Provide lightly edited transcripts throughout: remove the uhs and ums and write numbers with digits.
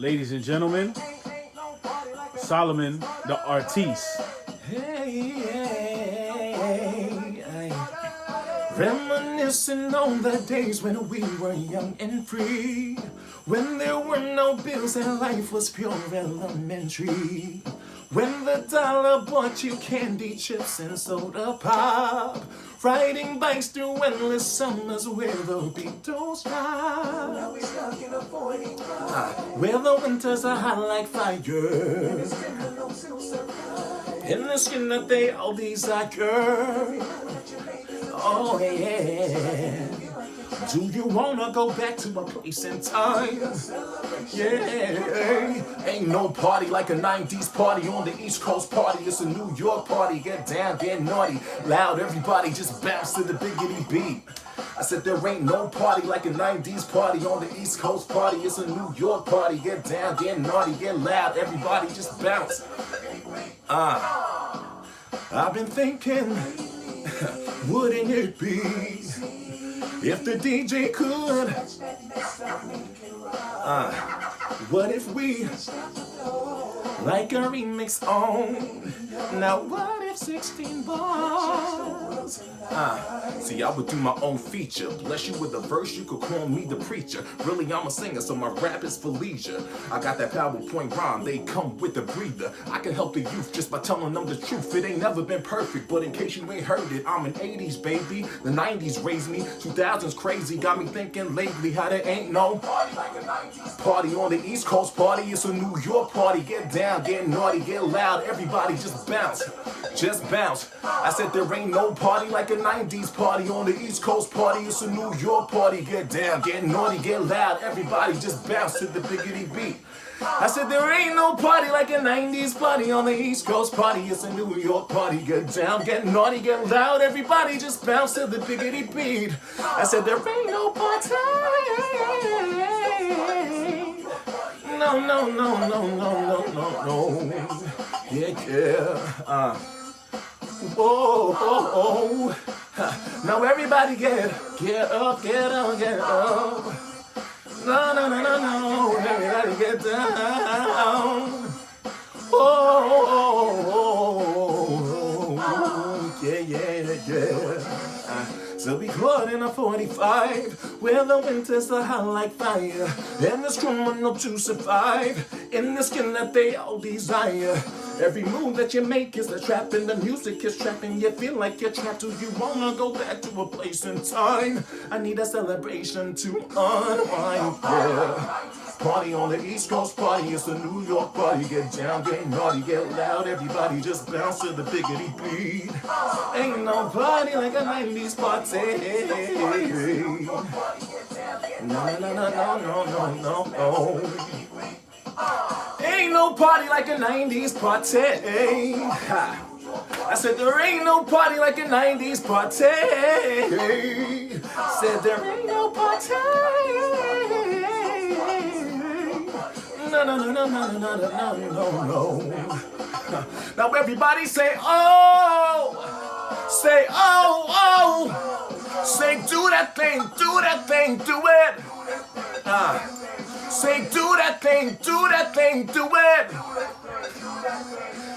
Ladies and gentlemen, Solomon the Artiste. Reminiscing on the days when we were young and free, when there were no bills and life was pure elementary, when the dollar bought you candy, chips, and soda pop, riding bikes through endless summers where the beat don't stop. Now we stuck in a 45. Where the winters are hot like fire, in the skin that they all desire. Oh yeah. Do you wanna go back to a place in time? Yeah. Ain't no party like a 90s party on the East Coast party. It's a New York party. Get down, get naughty. Loud, everybody just bounce to the biggity beat. I said there ain't no party like a 90s party on the East Coast party. It's a New York party. Get down, get naughty, get loud. Everybody just bounce. I've been thinking, wouldn't it be if the DJ could? What if we like a remix on? Now what if 16 bars? See, I would do my own feature. Bless you with a verse, you could call me the preacher. Really, I'm a singer, so my rap is for leisure. I got that PowerPoint rhyme, they come with a breather. I can help the youth just by telling them the truth. It ain't never been perfect, but in case you ain't heard it, I'm an 80s baby. The 90s raised me, 2000s crazy. Got me thinking lately how there ain't no party like a 90s party on the East Coast party. It's a New York party. Get down, get naughty, get loud. Everybody just bounce, just bounce. I said there ain't no party like a 90s party on the East Coast party. It's a New York party. Get down, get naughty, get loud. Everybody just bounce to the biggity beat. I said there ain't no party like a 90s party on the East Coast party. It's a New York party. Get down, get naughty, get loud. Everybody just bounce to the biggity beat. I said there ain't no party. No, no, no, no, no, no, no, no. Yeah, yeah. Whoa, oh, oh. Now everybody get up, get up, get up. No, no, no, no, no. Everybody get down. Oh, oh, oh, yeah, yeah, yeah. So we caught in a 45, where the winters are hot like fire, and there's criminal to survive, in the skin that they all desire. Every move that you make is a trap, and the music is trapping. You feel like you're trapped. Do you wanna go back to a place in time? I need a celebration to unwind, yeah. Party on the East Coast party, it's a New York party. Get down, get naughty, get loud. Everybody just bounce to the biggity beat. Ain't no party like a 90s party. No, no, no, no, no, no, no, no. Ain't no party like a 90s party. I said there ain't no party like a 90s party. Said there ain't no party. No, no, no, no, no, no, no, no, no. Now everybody say, oh, say, oh, oh, say, do that thing, do that thing, do it. Say, do that thing, do that thing, do it.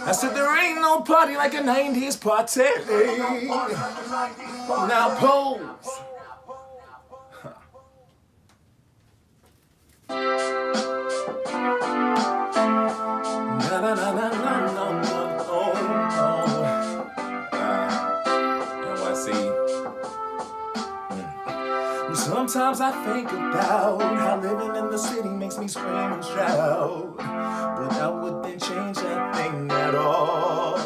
I said there ain't no party like a 90s party. Now pose. Na na na na na na NYC. Sometimes I think about how living in the city makes me scream and shout, but I wouldn't change that thing at all.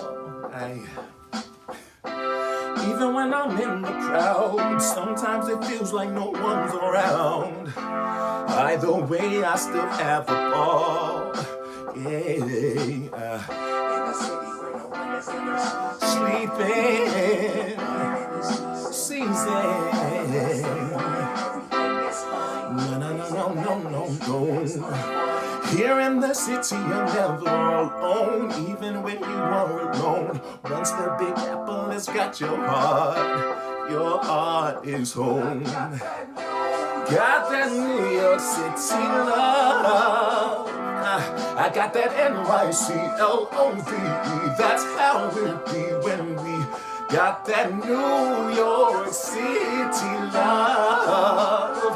Even when I'm in the crowd, sometimes it feels like no one's around. Either way, I still have a ball. Yeah. Sleeping, season. No, no, no, no, no, no, no. Here in the city, you're never alone, even when you are alone. Once the Big Apple has got your heart is home. Got that New York City love. I got that NYCLOVE. That's how it be when we got that New York City love.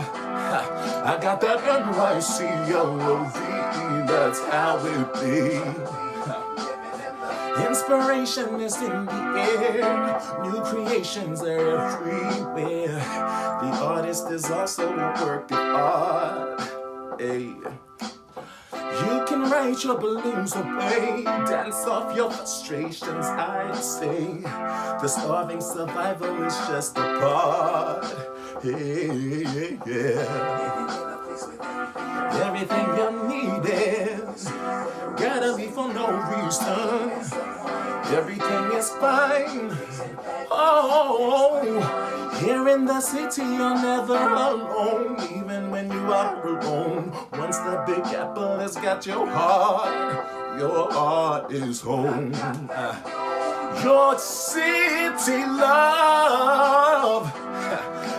I got that NYCLOVE. That's how it be. Inspiration is in the air. New creations are everywhere. The artist is also a work of art. Hey. You can write your balloons away, dance off your frustrations, I'd say. The starving survival is just a part. Hey, yeah. Everything you need is gotta be for no reason. Everything is fine. Oh, here in the city you're never alone. Even when you are alone, once the Big Apple has got your heart is home. Your city love.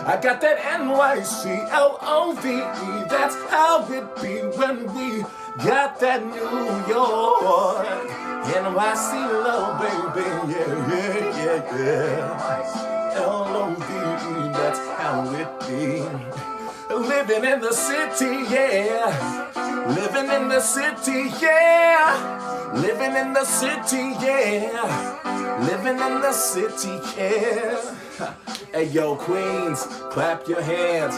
I got that NYCLOVE. That's how it be when we got that New York NYC love, baby. Yeah. LOVE. That's how it be. Living in the city, yeah. Living in the city, yeah. Living in the city, yeah. Living in the city, yeah. Hey, yo, Queens, clap your hands.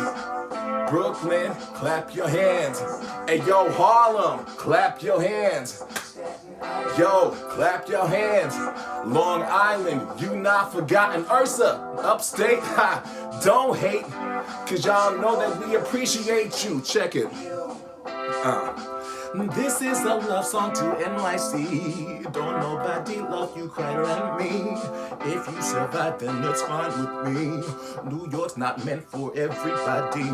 Brooklyn, clap your hands. Hey, yo, Harlem, clap your hands. Yo, clap your hands. Long Island, you not forgotten. Ursa, upstate, ha, don't hate. Cause y'all know that we appreciate you. Check it. This is a love song to NYC. Don't nobody love you quite like me. If you survive, then it's fine with me. New York's not meant for everybody.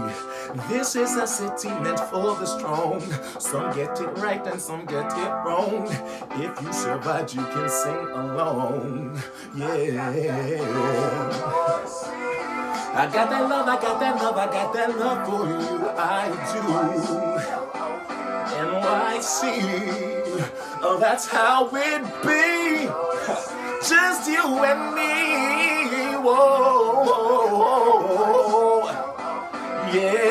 This is a city meant for the strong. Some get it right and some get it wrong. If you survive, you can sing along. Yeah. I got that love, I got that love, I got that love for you. I do. NYC, oh, that's how it be. Just you and me. Whoa, yeah.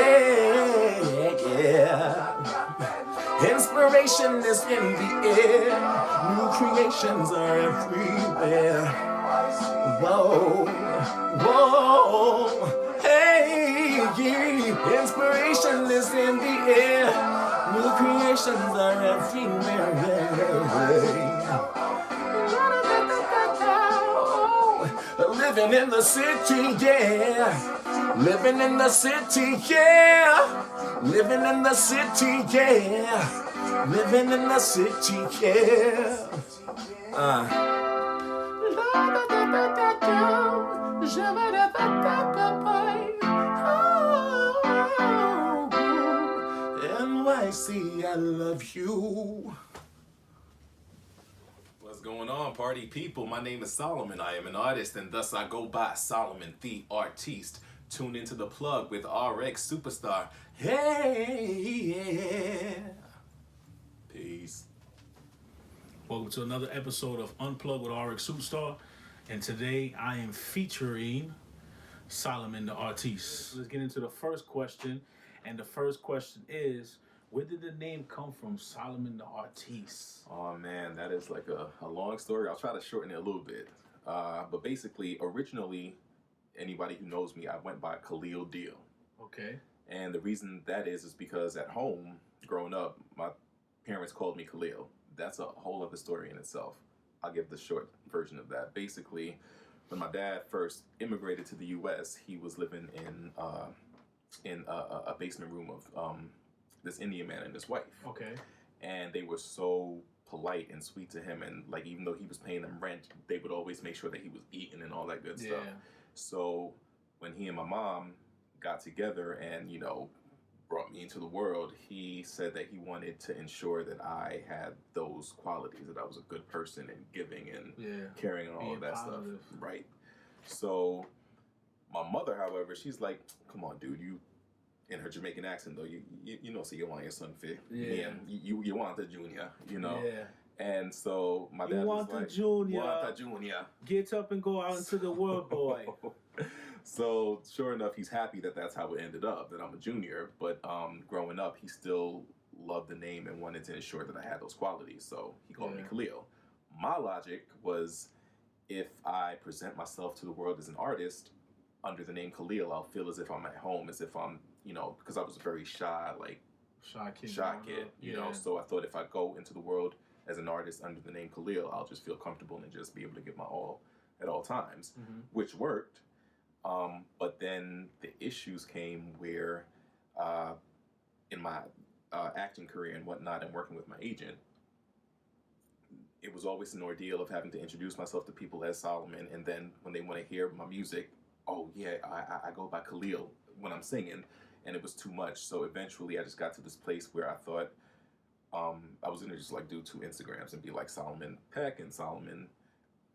Inspiration is in the air. New creations are everywhere. Whoa, hey, yeah. Inspiration is in the air. New creations are everywhere. Living in the city, yeah. Living in the city, yeah. Living in the city, yeah. Living in the city, yeah. NYC, I love you. What's going on, party people? My name is Solomon. I am an artist, and thus I go by Solomon the Artiste. Tune into The Plug with Rxsuperstar. Hey, peace. Welcome to another episode of Unplugged with Rxsuperstar, and today I am featuring Solomon the Artiste. Let's get into the first question, and the first question is, where did the name come from, Solomon the Artiste? Oh man, that is like a long story. I'll try to shorten it a little bit. But basically, originally, anybody who knows me, I went by Khalil Deal. Okay. And the reason that is because at home, growing up, my parents called me Khalil. That's a whole other story in itself. I'll give the short version of that. Basically, when my dad first immigrated to the U.S., he was living in a basement room of this Indian man and his wife. Okay. And they were so polite and sweet to him, and like even though he was paying them rent, they would always make sure that he was eating and all that good stuff. So when he and my mom got together and, you know, brought me into the world, he said that he wanted to ensure that I had those qualities, that I was a good person and giving and caring and all of that positive stuff. Right. So my mother, however, she's like, come on, dude, in her Jamaican accent, though, you know, so you want your son fit. Yeah. You want the junior, you know. Yeah. And so my dad You was want like, the junior. want the junior. Get up and go out into the world, boy. So sure enough, he's happy that that's how it ended up, that I'm a junior. But growing up, he still loved the name and wanted to ensure that I had those qualities. So he called me Khalil. My logic was, if I present myself to the world as an artist under the name Khalil, I'll feel as if I'm at home, as if I'm, you know, because I was a very shy, like, shy kid, you know. So I thought if I go into the world as an artist under the name Khalil, I'll just feel comfortable and just be able to give my all at all times, which worked. But then the issues came where in my acting career and whatnot and working with my agent, it was always an ordeal of having to introduce myself to people as Solomon, and then when they want to hear my music, oh yeah, I go by Khalil when I'm singing, and it was too much. So eventually I just got to this place where I thought I was gonna just like do 2 Instagrams and be like Solomon Peck and Solomon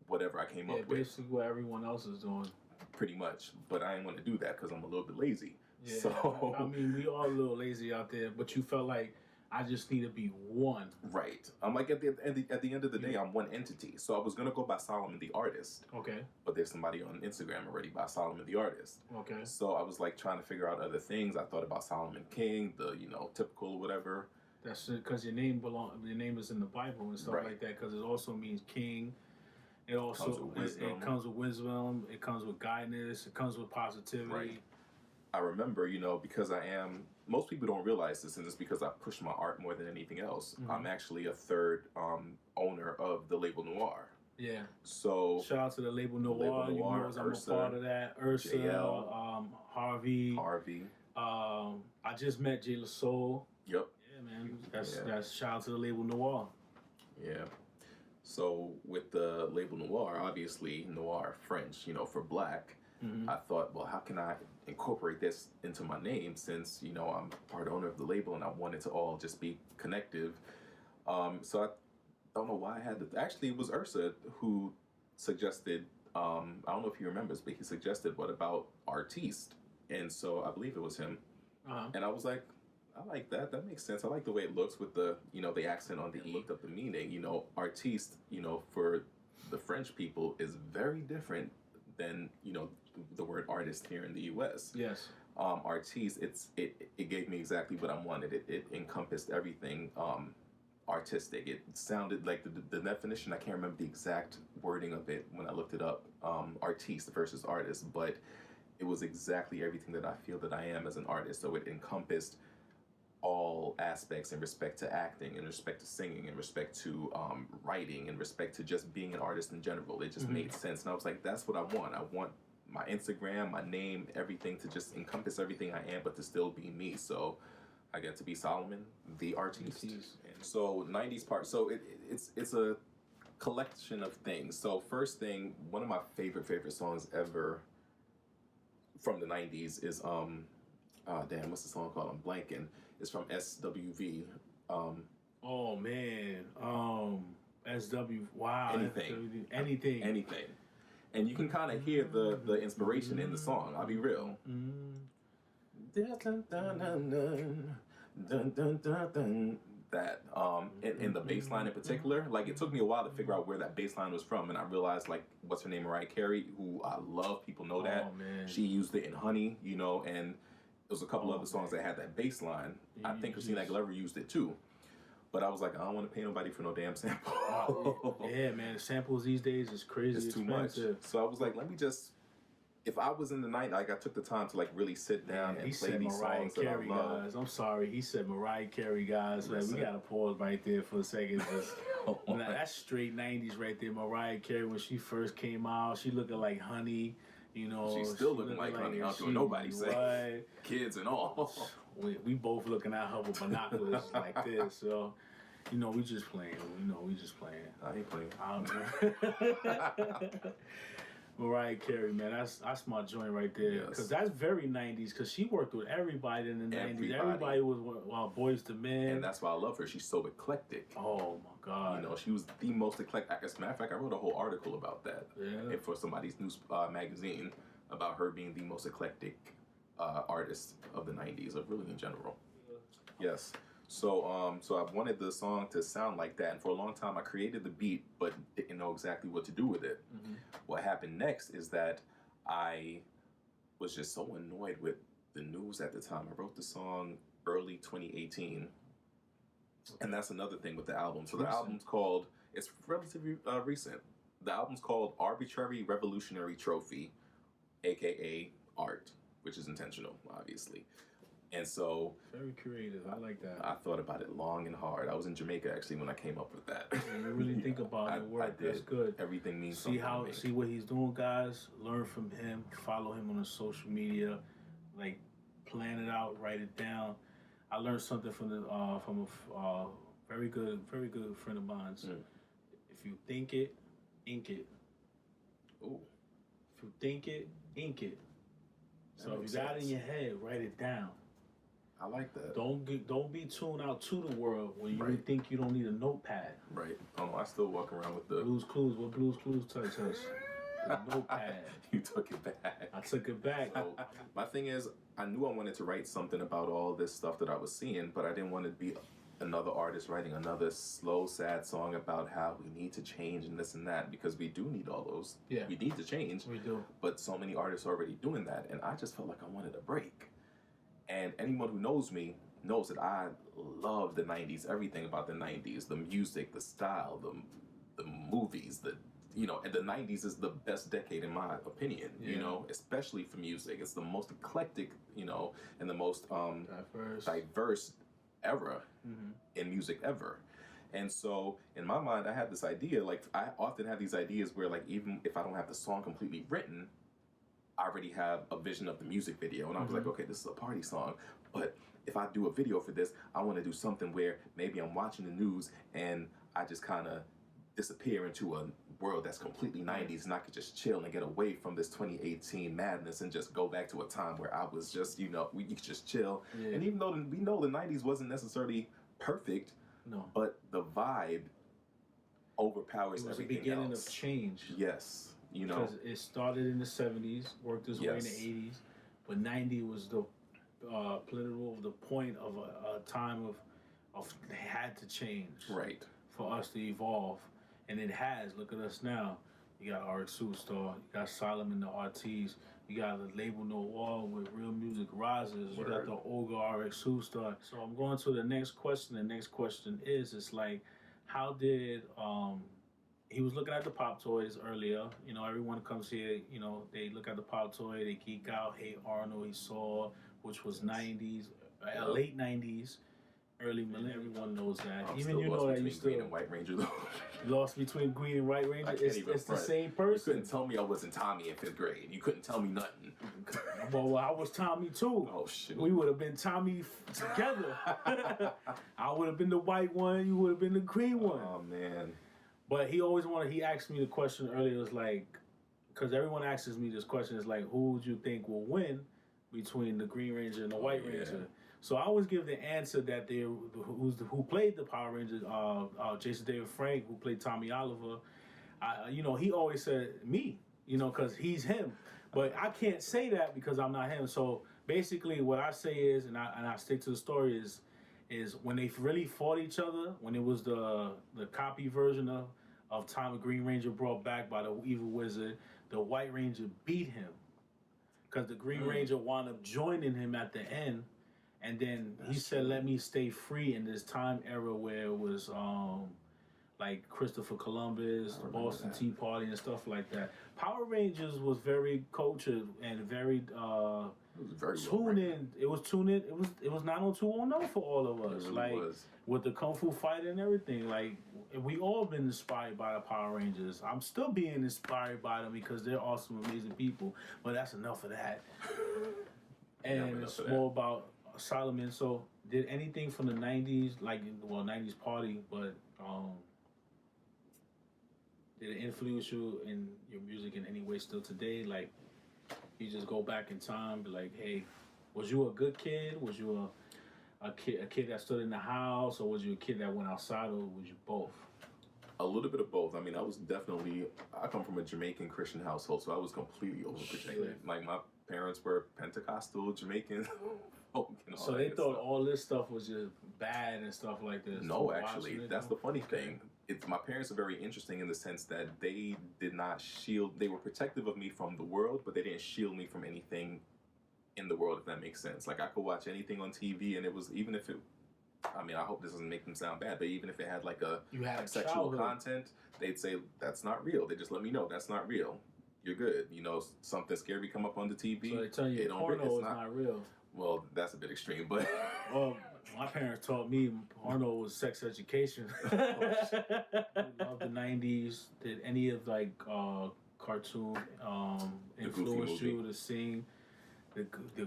whatever I came up with. Basically what everyone else is doing. Pretty much, but I didn't want to do that because I'm a little bit lazy. Yeah, so I mean, we all a little lazy out there, but you felt like I just need to be one. Right. I'm like at the end of the day, I'm one entity. So I was gonna go by Solomon the Artist. Okay. But there's somebody on Instagram already by Solomon the Artist. Okay. So I was like trying to figure out other things. I thought about Solomon King, the typical whatever. That's because your name is in the Bible and stuff like that. Because it also means king. It also comes with wisdom. It comes with guidance. It comes with positivity. Right. I remember, because most people don't realize this, and it's because I push my art more than anything else. I'm actually a third owner of the label Noir. Yeah. So shout out to the label Noir. You know, I'm a part of that. Ursa, JL, Harvey. I just met Jay LaSoul. Yep. Yeah, man. That's shout out to the label Noir. Yeah. So with the label Noir, obviously Noir French, for black. I thought, well, how can I incorporate this into my name since, I'm part owner of the label and I want it to all just be connective. So I don't know why I had to. Actually, it was Ursa who suggested, I don't know if he remembers, but he suggested, what about Artiste? And so I believe it was him. And I was like, I like that. That makes sense. I like the way it looks with the, the accent on the E of the meaning. Artiste, for the French people is very different than, the word artist here in the U.S. Yes. Artiste, it gave me exactly what I wanted. It encompassed everything artistic. It sounded like the definition, I can't remember the exact wording of it when I looked it up, artiste versus artist, but it was exactly everything that I feel that I am as an artist. So it encompassed all aspects in respect to acting, in respect to singing, in respect to writing, in respect to just being an artist in general. It just made sense. And I was like, that's what I want. I want my Instagram, my name, everything to just encompass everything I am, but to still be me. So I get to be Solomon the Artiste. And so 90s part. So it's a collection of things. So first thing, one of my favorite songs ever from the 90s is what's the song called? I'm blanking. It's from SWV. Oh man. SW. Wow. Anything. And you can kind of hear the inspiration in the song. I'll be real. That in the bass line in particular, like it took me a while to figure out where that bass line was from, and I realized, like, what's her name, Mariah Carey, who I love, people know that. Man. She used it in Honey, and there was a couple other songs that had that bass line. I think Christina Aguilera used it too. But I was like, I don't want to pay nobody for no damn sample. Yeah, man. The samples these days is crazy. It's too much. So I was like, let me just, if I was in the night, like I took the time to like really sit down and play these songs that I love. Guys. I'm sorry. He said Mariah Carey, guys. Like, we got to pause right there for a second. That's straight 90s right there. Mariah Carey, when she first came out, she looking like Honey. She's still looking like Honey. I don't care what nobody say. Kids and all. We both looking at her with binoculars like this. So, we just playing. We just playing. I ain't playing. I don't know. Mariah Carey, man, that's my joint right there. Because that's very 90s. Because she worked with everybody in the 90s. Everybody was Boys to Men. And that's why I love her. She's so eclectic. Oh my God. She was the most eclectic. As a matter of fact, I wrote a whole article about that. Yeah. For somebody's news magazine about her being the most eclectic artists of the 90s, or really in general. Yes. So I wanted the song to sound like that, and for a long time I created the beat, but didn't know exactly what to do with it. Mm-hmm. What happened next is that I was just so annoyed with the news at the time. I wrote the song early 2018, and that's another thing with the album. So the album's called, it's relatively recent. The album's called Arbitrary Revolutionary Trophy, aka Art, which is intentional, obviously. And so... Very creative. I like that. I thought about it long and hard. I was in Jamaica, actually, when I came up with that. Yeah, you really think about the work. That's good. Everything means something. See what he's doing, guys. Learn from him. Follow him on the social media. Like, plan it out. Write it down. I learned something from a very good friend of mine. If you think it, ink it. Ooh. If you think it, ink it. So if you got it in your head, write it down. I like that. Don't be tuned out to the world when you think you don't need a notepad. Right. I still walk around with the Blues Clues. What Blues Clues touch us? The notepad. You took it back. I took it back. So, my thing is, I knew I wanted to write something about all this stuff that I was seeing, but I didn't want to be another artist writing another slow, sad song about how we need to change and this and that, because we do need all those. Yeah. We need to change. We do. But so many artists are already doing that, and I just felt like I wanted a break. And anyone who knows me knows that I love the 90s, everything about the 90s, the music, the style, the movies, and the 90s is the best decade in my opinion, especially for music. It's the most eclectic, and the most diverse era in music ever. And so in my mind, I had this idea, like I often have these ideas where, like, even if I don't have the song completely written, I already have a vision of the music video. And I was like, okay, this is a party song, but if I do a video for this, I want to do something where maybe I'm watching the news and I just kind of disappear into a world that's completely 90s, and I could just chill and get away from this 2018 madness and just go back to a time where I was just, you could just chill. Yeah. And even though we know the 90s wasn't necessarily perfect, but the vibe overpowers everything else. It was the beginning of change. Yes. Because it started in the 70s, worked its way in the 80s, but 90 was the the point of a time of had to change. Right. For us to evolve. And it has. Look at us now. You got Rxsuperstar, you got Solomon the Artiste, you got the label Noir with Real Music Rises, you got the Ogre Rxsuperstar. So I'm going to the next question. The next question is, it's like, how did he was looking at the Pop Toys earlier. Everyone comes here, they look at the Pop Toy, they geek out, Hey Arnold, he saw, which was 90s, late 90s, early millennium. Everyone knows that. I'm even that you still Green and White Ranger though. Lost between Green and White Ranger. It's the same person. You couldn't tell me I wasn't Tommy in 5th grade. You couldn't tell me nothing. Well, I was Tommy too. Oh shit. We would have been Tommy together. I would have been the white one. You would have been the green one. Oh man. But he asked me the question earlier, it was like, because everyone asks me this question, it's like, who would you think will win between the Green Ranger and the White Ranger? So I always give the answer that who played the Power Rangers, Jason David Frank, who played Tommy Oliver, he always said me, because he's him. But I can't say that because I'm not him. So basically what I say is, and I stick to the story, is when they really fought each other, when it was the copy version of Tommy Green Ranger brought back by the evil wizard, the White Ranger beat him. Because the Green Ranger wound up joining him at the end. And then he said, let me stay free in this time era where it was like Christopher Columbus, the Boston Tea Party and stuff like that. Power Rangers was very cultured and very tuned in. It was tuned in. It was 90210 for all of us. It really was. With the Kung Fu Fighter and everything. Like, we all been inspired by the Power Rangers. I'm still being inspired by them because they're awesome, amazing people. But that's enough of that. And it's more about Solomon. So, did anything from the 90s, 90s party, but did it influence you in your music in any way still today? Like, you just go back in time, be like, hey, was you a good kid? Was you a kid that stood in the house, or was you a kid that went outside, or was you both? A little bit of both. I come from a Jamaican Christian household, so I was completely overprotected. Like, parents were Pentecostal, Jamaican folk and all So that they good thought stuff. all this stuff was just bad and stuff like this. No, So actually, watching it, that's the funny thing. It's my parents are very interesting in the sense that they did not shield. They were protective of me from the world, but they didn't shield me from anything in the world, if that makes sense. Like I could watch anything on TV, and it was even if it. I mean, I hope this doesn't make them sound bad, but even if it had like You had like sexual childhood. content, they'd say that's not real. They just let me know that's not real. You're good. You know, something scary come up on the TV. So they tell you porno is not real. Well, that's a bit extreme, but Well, my parents taught me porno was sex education. Loved the 90s. Did any of like cartoon influenced you to sing the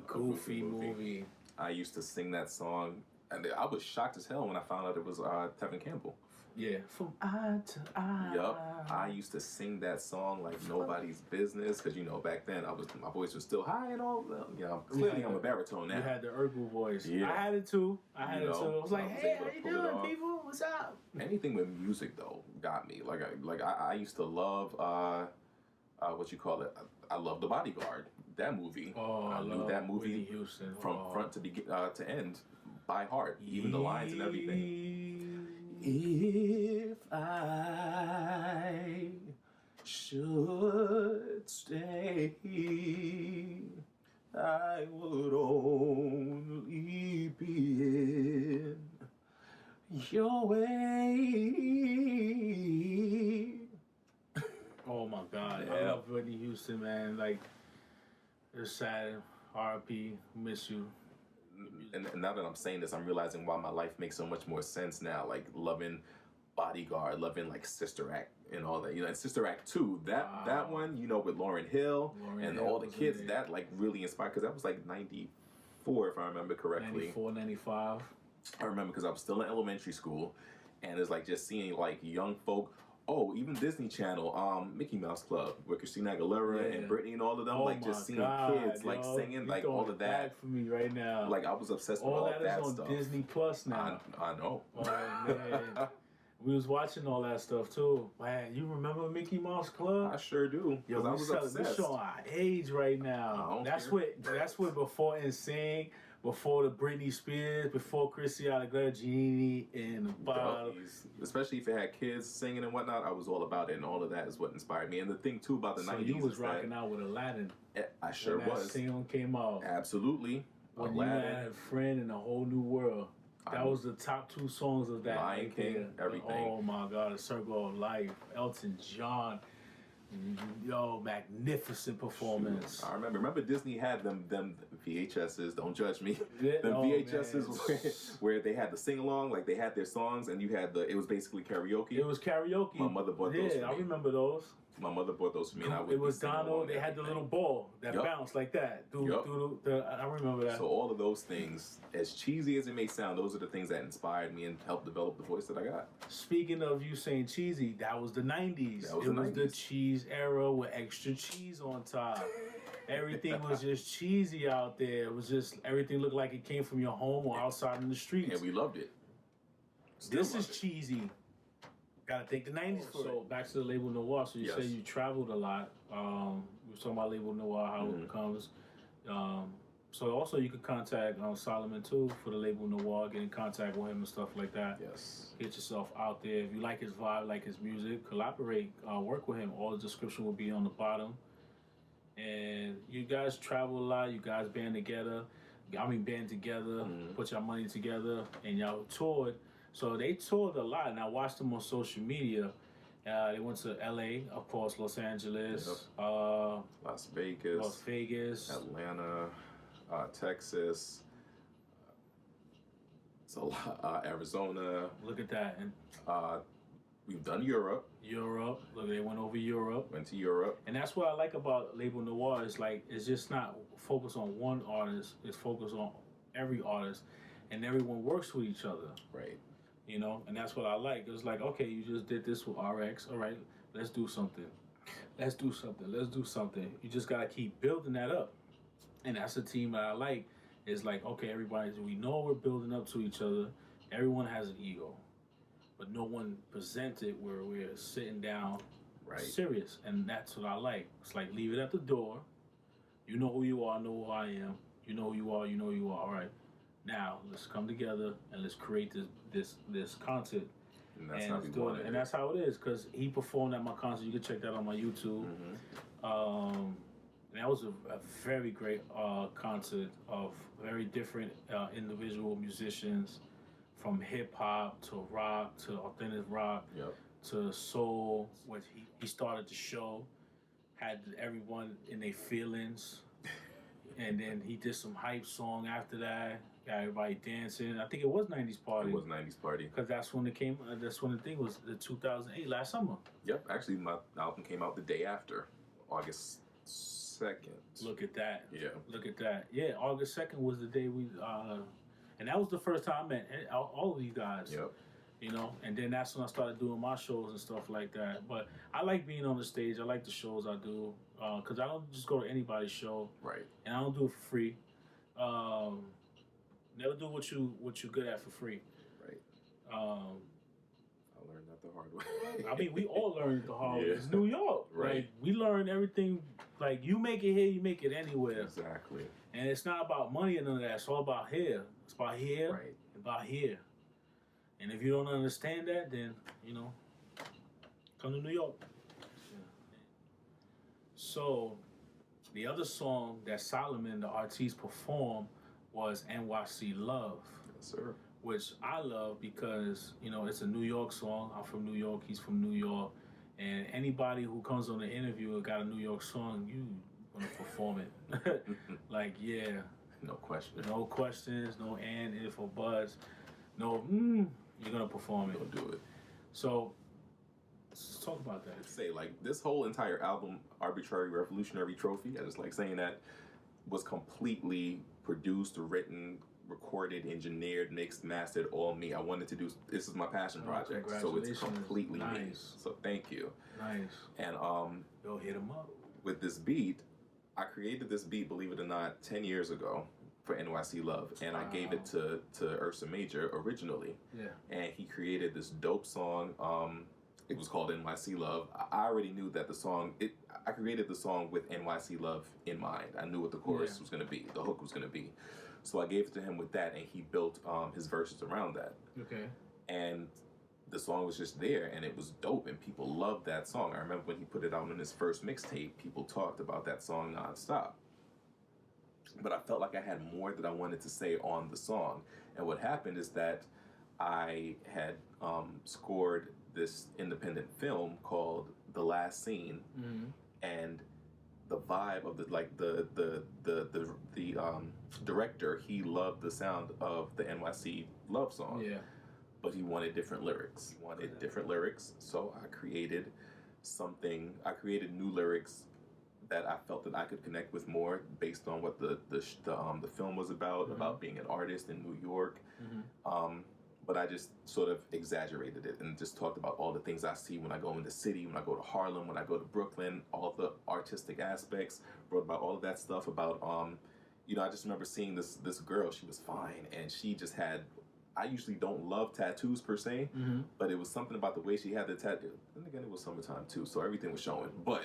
Goofy movie? I used to sing that song, and I was shocked as hell when I found out it was Tevin Campbell. Yeah, from eye to eye. Yup, I used to sing that song like nobody's business because back then my voice was still high and all. Clearly I'm a baritone now. You had the herbal voice. Yeah. I had it too. I was like, hey, how you doing, off. people? What's up? Anything with music though got me. I used to love what you call it. I love The Bodyguard. That movie. Oh, I knew love that movie Whitney Houston. from front to end by heart, even the lines and everything. If I should stay, I would only be in your way. Oh my God, Yeah. I love Whitney Houston, man. Like, it's sad. R.I.P. Miss you. And now that I'm saying this, I'm realizing why my life makes so much more sense now. Like loving Bodyguard, loving like Sister Act and all that. And Sister Act 2, that one, with Lauryn Hill and Hill all the was kids, in there. that like really inspired because that was like 94 if I remember correctly. 94, 95. I remember because I was still in elementary school, and it's like just seeing like young folk. Oh, even Disney Channel, Mickey Mouse Club, with Christina Aguilera and Britney and all of them, like just seeing kids like singing, like all of that. For me right now, like I was obsessed with all all that is on stuff. Disney Plus now. I know. Oh man, we was watching all that stuff too. Man, you remember Mickey Mouse Club? I sure do. Yo, I was we obsessed. showing our age right now. That's what before NSYNC, before the Britney Spears, before Christina Aguilera, Genie, and the bottle. Especially if it had kids singing and whatnot, I was all about it, and all of that is what inspired me. And the thing too about the 90s, you was rocking out with Aladdin. I sure when that was. Single came out. Absolutely. When Aladdin. You had a friend in a whole new world. That was the top 2 songs of that. Lion King, everything. Oh my God, A Circle of Life, Elton John. Yo, magnificent performance. I remember Disney had them VHSs, don't judge me. Yeah, them VHSs where they had the sing along, like they had their songs and you had it was basically karaoke. It was karaoke. My mother bought those for me. I remember those. My mother bought those for me and I would It was Donald, they had the little ball that bounced like that. I remember that. So all of those things, as cheesy as it may sound, those are the things that inspired me and helped develop the voice that I got. Speaking of you saying cheesy, that was the 90s. That was it the was 90s. The cheese era with extra cheese on top. Everything was just cheesy out there. It was just, everything looked like it came from your home or outside in the streets. And we loved it. This is cheesy. Gotta thank the 90s for it. So back to the label Noir. So you say you traveled a lot. We were talking about label Noir, how it comes. So also you could contact Solomon too for the label Noir, get in contact with him and stuff like that. Yes. Get yourself out there. If you like his vibe, like his music, collaborate, work with him. All the description will be on the bottom. And you guys travel a lot. You guys band together, put your money together, and y'all toured. So they toured a lot, and I watched them on social media. They went to LA, of course, Los Angeles, Las Vegas, Atlanta, Texas, Arizona. Look at that. And we've done Europe. Look, they went over Europe. Went to Europe. And that's what I like about Label Noir. It's just not focused on one artist. It's focused on every artist, and everyone works with each other. Right. And that's what I like. It's like, okay, you just did this with RX. All right, let's do something. You just got to keep building that up. And that's the team that I like. It's like, okay, we know we're building up to each other. Everyone has an ego. But no one presents it where we're sitting down serious. And that's what I like. It's like, leave it at the door. You know who you are, I know who I am. You know who you are, you know who you are. All right. Now let's come together and let's create this concert. And that's how we wanted it. And that's how it is, because he performed at my concert. You can check that on my YouTube. And that was a very great concert of very different individual musicians, from hip hop to rock to authentic rock to soul. Which he started the show, had everyone in their feelings, and then he did some hype song after that. Got everybody dancing. I think it was 90s Party. It was 90s Party. Because that's when it came. That's when the thing was, the 2008, last summer. Yep. Actually, my album came out the day after, August 2nd. Look at that. Yeah. Look at that. Yeah, August 2nd was the day we, and that was the first time I met all of you guys. Yep. You know, and then that's when I started doing my shows and stuff like that. But I like being on the stage. I like the shows I do, because I don't just go to anybody's show. Right. And I don't do it for free. Never do what you're good at for free. Right. I learned that the hard way. I mean, we all learned the hard way. Yeah. It's New York. Right. Like, we learn everything. Like, you make it here, you make it anywhere. Exactly. And it's not about money or none of that. It's all about here. It's about here. Right. About here. And if you don't understand that, then, you know, come to New York. So, the other song that Solomon the Artiste performed was NYC Love. Yes, sir. Which I love because, you know, it's a New York song. I'm from New York. He's from New York. And anybody who comes on the interview and got a New York song, you want to perform it. Like, yeah. No question. No questions, no and, if, or buts. No, you're going to perform it. Don't do it. So, let's talk about that. Say, like, this whole entire album, Arbitrary Revolutionary Trophy, I just like saying that, was completely produced, written, recorded, engineered, mixed, mastered, all me. I wanted to do, this is my passion project, so it's completely me. So thank you. Nice. And yo, hit him up. With this beat, I created this beat, believe it or not, 10 years ago for NYC Love, and I gave it to Ursa Major originally. Yeah. And he created this dope song. It was called NYC Love. I already knew that the song, I created the song with NYC Love in mind. I knew what the chorus was going to be, the hook was going to be. So I gave it to him with that, and he built his verses around that. Okay. And the song was just there, and it was dope, and people loved that song. I remember when he put it out on his first mixtape, people talked about that song nonstop. But I felt like I had more that I wanted to say on the song. And what happened is that I had scored this independent film called The Last Scene, and the vibe of the director, he loved the sound of the NYC Love song. Yeah. But he wanted different lyrics. So I created new lyrics that I felt that I could connect with more based on what the film was about being an artist in New York. But I just sort of exaggerated it and just talked about all the things I see when I go in the city, when I go to Harlem, when I go to Brooklyn, all the artistic aspects, wrote about all of that stuff about, I just remember seeing this girl, she was fine, and she just had, I usually don't love tattoos per se, but it was something about the way she had the tattoo. And again, it was summertime too, so everything was showing. But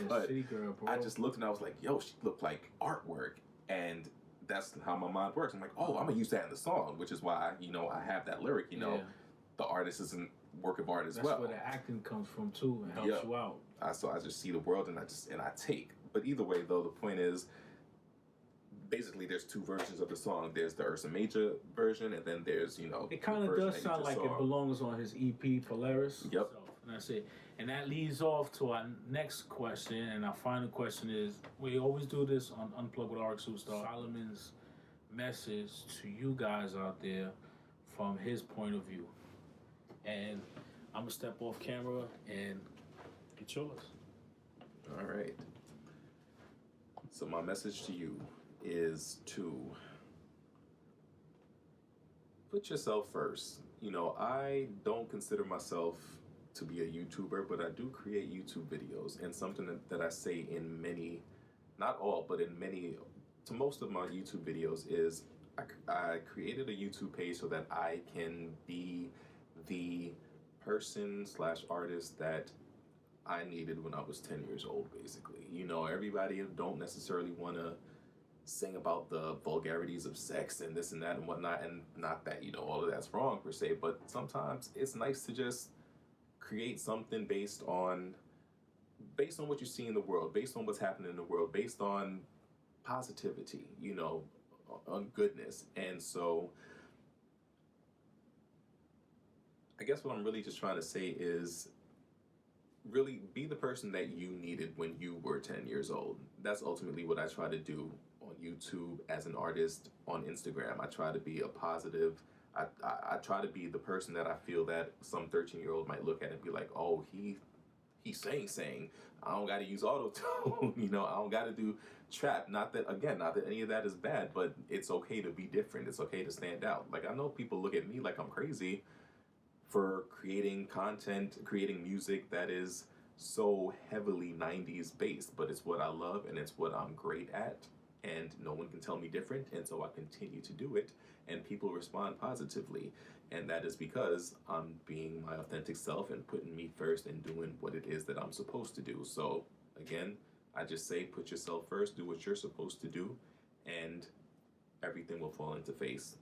but city girl, bro. I just looked and I was like, yo, she looked like artwork. And that's how my mind works. I'm like, oh, I'm gonna use that in the song, which is why, I have that lyric, the artist is a work of art as well. That's where the acting comes from too, and helps you out. So I just see the world and I take. But either way though, the point is, basically there's two versions of the song. There's the Ursa Major version, and then there's, it kind of does sound like it belongs on his EP Polaris. Yep. So, and that's it. And that leads off to our next question, and our final question is, we always do this on Unplugged with Rxsuperstar. Solomon's message to you guys out there from his point of view. And I'm going to step off camera and get yours. All right. So my message to you is to put yourself first. I don't consider myself to be a YouTuber, but I do create YouTube videos, and something that I say in many, not all, but in many, to most of my YouTube videos is I created a YouTube page so that I can be the person / artist that I needed when I was 10 years old, basically. You know, everybody don't necessarily want to sing about the vulgarities of sex and this and that and whatnot, and not that, you know, all of that's wrong per se, but sometimes it's nice to just create something based on what you see in the world, based on what's happening in the world, based on positivity, you know, on goodness. And so I guess what I'm really just trying to say is really be the person that you needed when you were 10 years old. That's ultimately what I try to do on YouTube as an artist, on Instagram. I try to be a positive, I try to be the person that I feel that some 13-year-old might look at and be like, oh, he's saying, I don't got to use auto-tune, you know, I don't got to do trap. Not that any of that is bad, but it's okay to be different. It's okay to stand out. Like, I know people look at me like I'm crazy for creating content, creating music that is so heavily 90s based, but it's what I love and it's what I'm great at, and no one can tell me different, and so I continue to do it, and people respond positively, and that is because I'm being my authentic self and putting me first and doing what it is that I'm supposed to do. So again, I just say put yourself first, do what you're supposed to do, and everything will fall into place,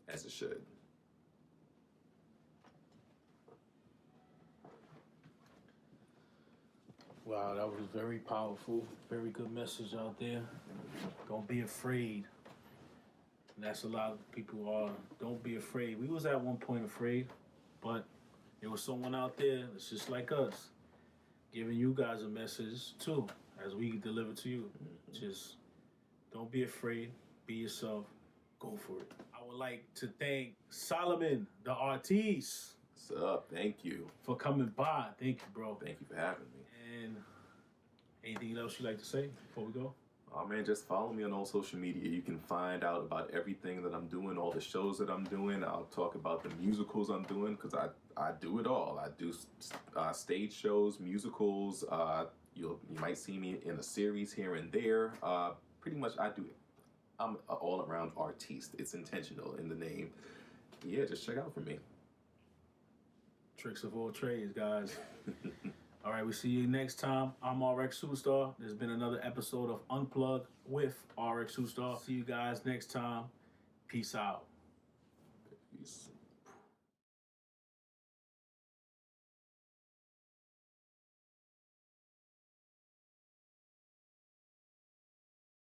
as it should. Wow, that was very powerful. Very good message out there. Don't be afraid. And that's a lot of people are. Don't be afraid. We was at one point afraid, but there was someone out there that's just like us, giving you guys a message too, as we deliver to you. Just don't be afraid. Be yourself. Go for it. I would like to thank Solomon the Artiste. What's up? Thank you For coming by. Thank you, bro. Thank you for having me. And anything else you'd like to say before we go? Oh man, just follow me on all social media. You can find out about everything that I'm doing, all the shows that I'm doing. I'll talk about the musicals I'm doing, because I do it all. I do stage shows, musicals. You might see me in a series here and there. Pretty much I'm an all-around artiste. It's intentional in the name. Yeah, just check out for me. Tricks of all trades, guys. All right, we see you next time. I'm Rxsuperstar. There's been another episode of Unplugged with Rxsuperstar. See you guys next time. Peace out. Peace.